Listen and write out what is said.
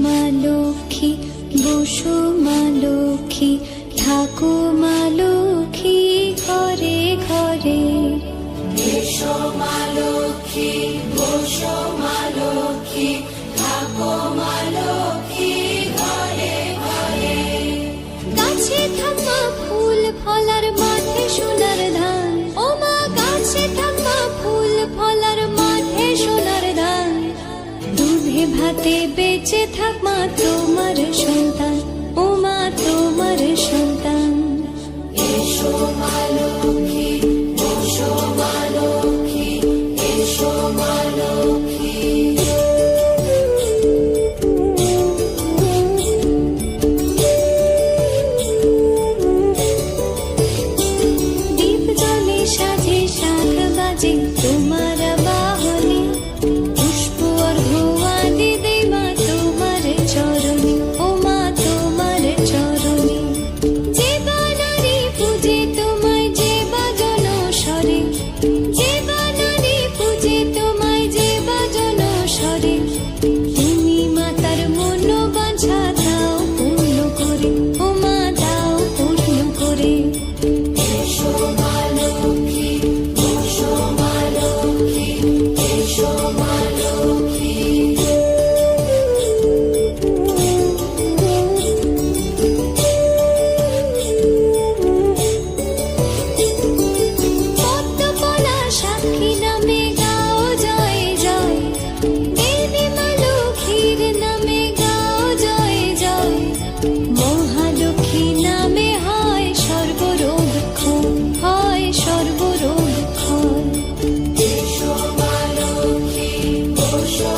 মা লক্ষ্মী, বসো মা লক্ষ্মী, থাকো মা লক্ষ্মী ঘরে ঘরে। এসো মা লক্ষ্মী, বসো মা লক্ষ্মী, থাকো মা লক্ষ্মী ঘরে ঘরে। গাছে থাকা ফুল ফলার মাঠে সোনার ধান, ও মা গাছে থাকা ফুল ফলার মাঠে সোনার ধান। দুধে ভাতে বেঁচে থাক মা তোমার সন্তান, ও মা তোমার সন্তান। এসো মা লক্ষ্মী, বসো মা লক্ষ্মী, এসো মা লক্ষ্মী। দীপ জ্বলে সাজে শাখ বাজে তোমার বাহনে, পুষ্প অর্ঘ্য আদি দেই মা তোমার চরণে, ও মা তোমার চরণে। যে বানারি পূজে তোমায় যে বাজন স্বরে, যে বানারি পূজে তোমায় যে বাজন স্বরে। তুমি মাতার মনোবাঞ্ছা দাও পূর্ণ করে, ও মা দাও পূর্ণ করে। এসো মা লক্ষ্মী, বসো মা লক্ষ্মী, এসো মা লক্ষ্মী। পদ্মপলা সাক্ষী নামে গাও জয় জয়, দেবী মা লক্ষ্মীর নামে গাও জয় জয়। মহালক্ষ্মী নামে হয় সর্বরোগ ক্ষয়, হয় সর্বরোগ ক্ষয়। এসো মা লক্ষ্মী, বসো